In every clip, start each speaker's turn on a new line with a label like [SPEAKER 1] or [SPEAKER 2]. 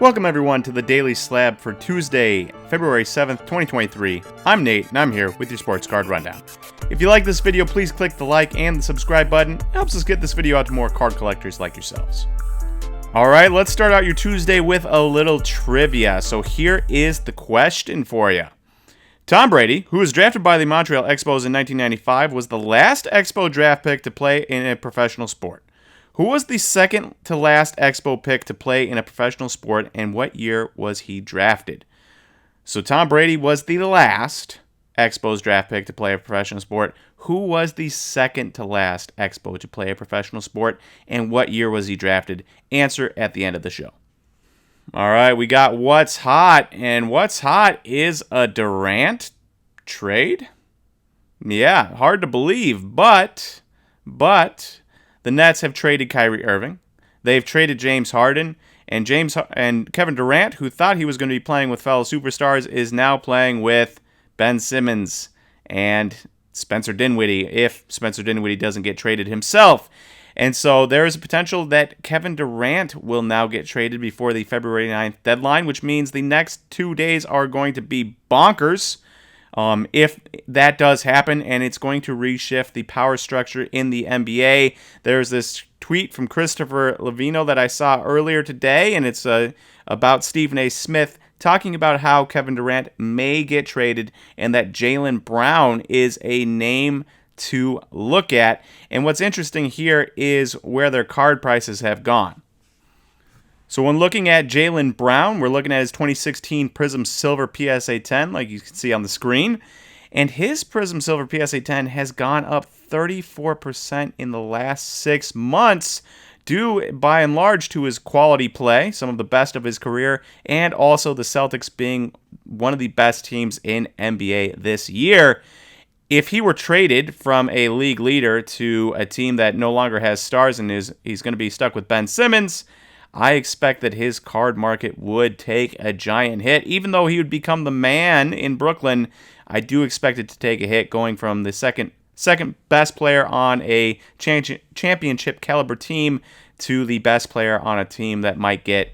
[SPEAKER 1] Welcome everyone to the Daily Slab for Tuesday, February 7th, 2023. I'm Nate, and I'm here with your sports card rundown. If you like this video, please click the like and the subscribe button. It helps us get this video out to more card collectors like yourselves. Alright, let's start out your Tuesday with a little trivia. So here is the question for you. Tom Brady, who was drafted by the Montreal Expos in 1995, was the last Expo draft pick to play in a professional sport. Who was the second to last Expo pick to play in a professional sport, and what year was he drafted? So Tom Brady was the last Expos draft pick to play a professional sport. Who was the second to last Expo to play a professional sport, and what year was he drafted? Answer at the end of the show. All right, we got What's Hot, and What's Hot is a Durant trade? Yeah, hard to believe, but the Nets have traded Kyrie Irving. They've traded James Harden, and Kevin Durant, who thought he was going to be playing with fellow superstars, is now playing with Ben Simmons and Spencer Dinwiddie, if Spencer Dinwiddie doesn't get traded himself. And so there is a potential that Kevin Durant will now get traded before the February 9th deadline, which means the next 2 days are going to be bonkers. If that does happen, and it's going to reshift the power structure in the NBA. There's this tweet from Christopher Levino that I saw earlier today, and it's about Stephen A. Smith talking about how Kevin Durant may get traded and that Jaylen Brown is a name to look at. And what's interesting here is where their card prices have gone. So when looking at Jaylen Brown, we're looking at his 2016 Prism Silver PSA 10, like you can see on the screen. And his Prism Silver PSA 10 has gone up 34% in the last 6 months, due by and large to his quality play, some of the best of his career, and also the Celtics being one of the best teams in NBA this year. If he were traded from a league leader to a team that no longer has stars and he's going to be stuck with Ben Simmons, I expect that his card market would take a giant hit. Even though he would become the man in Brooklyn, I do expect it to take a hit, going from the second best player on a championship caliber team to the best player on a team that might miss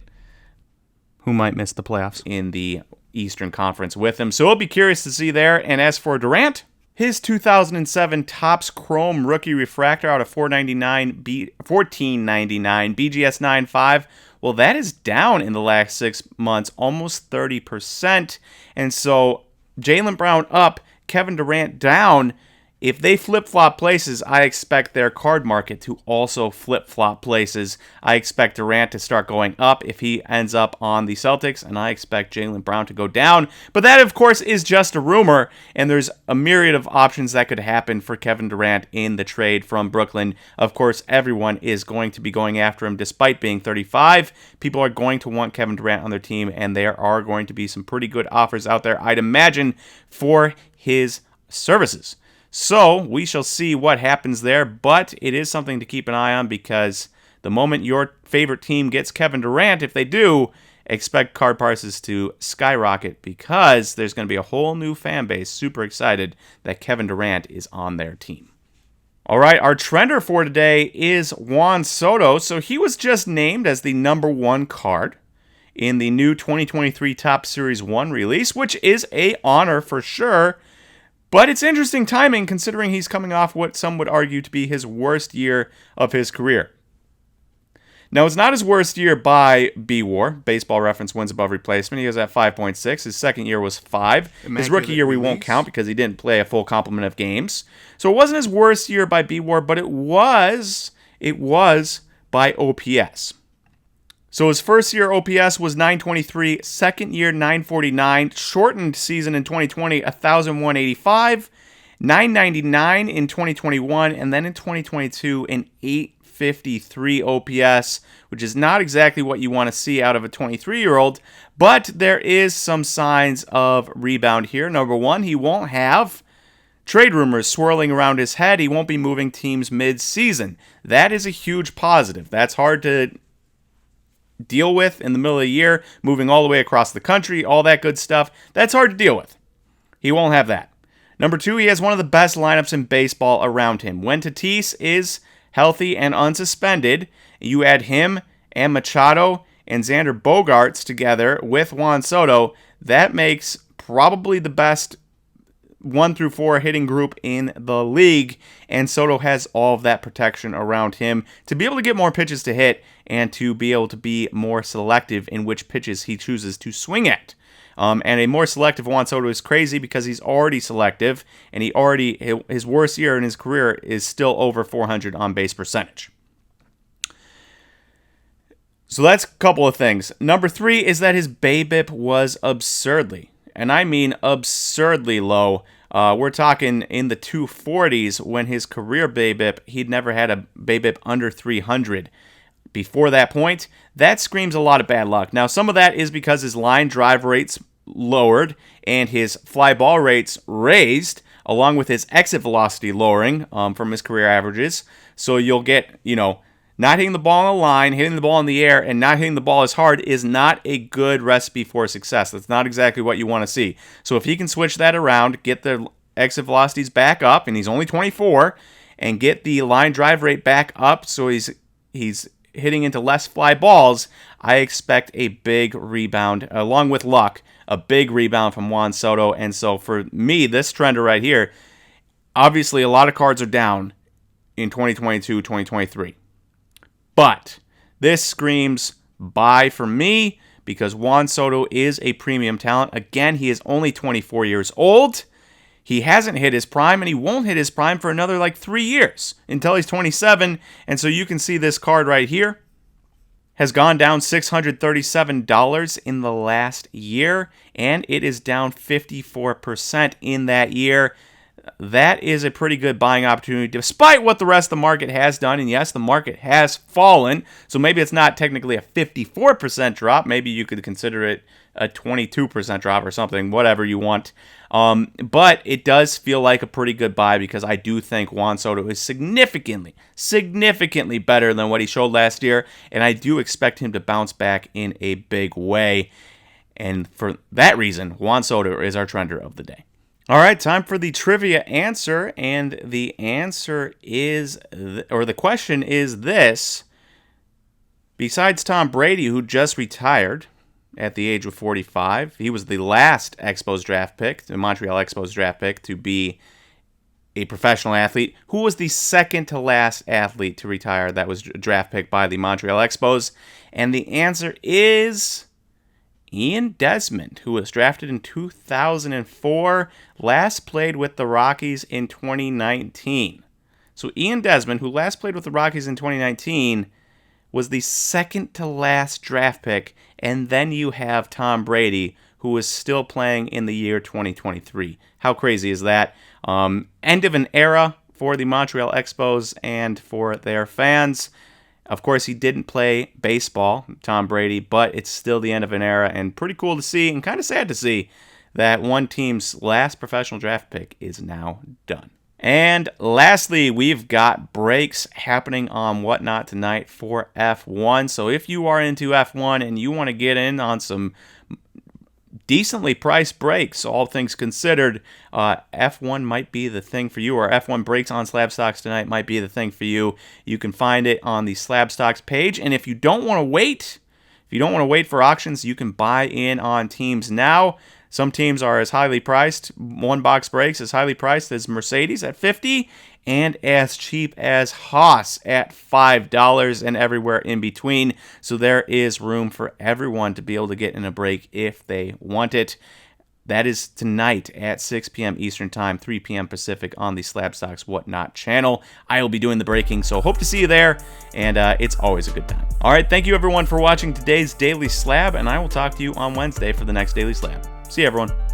[SPEAKER 1] the playoffs in the Eastern Conference with him. So we'll be curious to see there. And as for Durant, his 2007 Topps Chrome Rookie Refractor out of $14.99 BGS 9.5, well, that is down in the last 6 months, almost 30%. And so Jaylen Brown up, Kevin Durant down. If they flip-flop places, I expect their card market to also flip-flop places. I expect Durant to start going up if he ends up on the Celtics, and I expect Jaylen Brown to go down. But that, of course, is just a rumor, and there's a myriad of options that could happen for Kevin Durant in the trade from Brooklyn. Of course, everyone is going to be going after him despite being 35. People are going to want Kevin Durant on their team, and there are going to be some pretty good offers out there, I'd imagine, for his services. So we shall see what happens there, but it is something to keep an eye on, because the moment your favorite team gets Kevin Durant, if they do, expect card prices to skyrocket, because there's going to be a whole new fan base super excited that Kevin Durant is on their team. All right, our trender for today is Juan Soto. So he was just named as the number 1 card in the new 2023 Topps Series 1 release, which is an honor for sure. But it's interesting timing, considering he's coming off what some would argue to be his worst year of his career. Now, it's not his worst year by B-WAR, Baseball Reference wins above replacement. He was at 5.6. His second year was 5. His rookie year we won't count because he didn't play a full complement of games. So it wasn't his worst year by B-WAR, but it was by OPS. So his first year OPS was 923, second year 949, shortened season in 2020 1,185, 999 in 2021, and then in 2022 an 853 OPS, which is not exactly what you want to see out of a 23-year-old, but there is some signs of rebound here. Number one, he won't have trade rumors swirling around his head. He won't be moving teams mid-season. That is a huge positive. That's hard to deal with in the middle of the year, moving all the way across the country, all that good stuff. That's hard to deal with. He won't have that. Number two, he has one of the best lineups in baseball around him. When Tatis is healthy and unsuspended, you add him and Machado and Xander Bogaerts together with Juan Soto, that makes probably the best 1 through 4 hitting group in the league, and Soto has all of that protection around him to be able to get more pitches to hit and to be able to be more selective in which pitches he chooses to swing at. And a more selective Juan Soto is crazy because he's already selective, and his worst year in his career is still over 400 on base percentage. So that's a couple of things. Number 3 is that his BABIP was absurdly, and I mean absurdly low. We're talking in the 240s when his career BABIP, he'd never had a BABIP under 300. Before that point, that screams a lot of bad luck. Now, some of that is because his line drive rates lowered and his fly ball rates raised, along with his exit velocity lowering from his career averages. So you'll get, not hitting the ball on the line, hitting the ball in the air, and not hitting the ball as hard is not a good recipe for success. That's not exactly what you want to see. So if he can switch that around, get the exit velocities back up, and he's only 24, and get the line drive rate back up so he's hitting into less fly balls, I expect a big rebound, along with luck, a big rebound from Juan Soto. And so for me, this trender right here, obviously a lot of cards are down in 2022, 2023. But this screams buy for me because Juan Soto is a premium talent. Again, he is only 24 years old. He hasn't hit his prime, and he won't hit his prime for another 3 years until he's 27. And so you can see this card right here has gone down $637 in the last year, and it is down 54% in that year. That is a pretty good buying opportunity, despite what the rest of the market has done. And yes, the market has fallen, so maybe it's not technically a 54% drop. Maybe you could consider it a 22% drop or something, whatever you want. But it does feel like a pretty good buy because I do think Juan Soto is significantly better than what he showed last year, and I do expect him to bounce back in a big way. And for that reason, Juan Soto is our trender of the day. All right, time for the trivia answer, and the answer is, or the question is this: besides Tom Brady, who just retired at the age of 45, he was the last Expos draft pick, the Montreal Expos draft pick, to be a professional athlete. Who was the second to last athlete to retire that was a draft pick by the Montreal Expos? And the answer is Ian Desmond, who was drafted in 2004, last played with the Rockies in 2019. So Ian Desmond, who last played with the Rockies in 2019, was the second to last draft pick, and then you have Tom Brady, who is still playing in the year 2023. How crazy is that? End of an era for the Montreal Expos and for their fans. Of course, he didn't play baseball, Tom Brady, but it's still the end of an era, and pretty cool to see, and kind of sad to see, that one team's last professional draft pick is now done. And lastly, we've got breaks happening on Whatnot tonight for F1. So if you are into F1 and you want to get in on some decently priced breaks, all things considered, F1 might be the thing for you, or F1 breaks on SlabStox tonight might be the thing for you. You can find it on the SlabStox page, and if you don't want to wait, for auctions, you can buy in on teams now. Some teams are as highly priced, one box breaks as highly priced as Mercedes at $50, and as cheap as Haas at $5, and everywhere in between. So there is room for everyone to be able to get in a break if they want it. That is tonight at 6 p.m. Eastern Time, 3 p.m. Pacific on the SlabStox Whatnot channel. I will be doing the breaking, so hope to see you there, and it's always a good time. All right, thank you everyone for watching today's Daily Slab, and I will talk to you on Wednesday for the next Daily Slab. See you, everyone.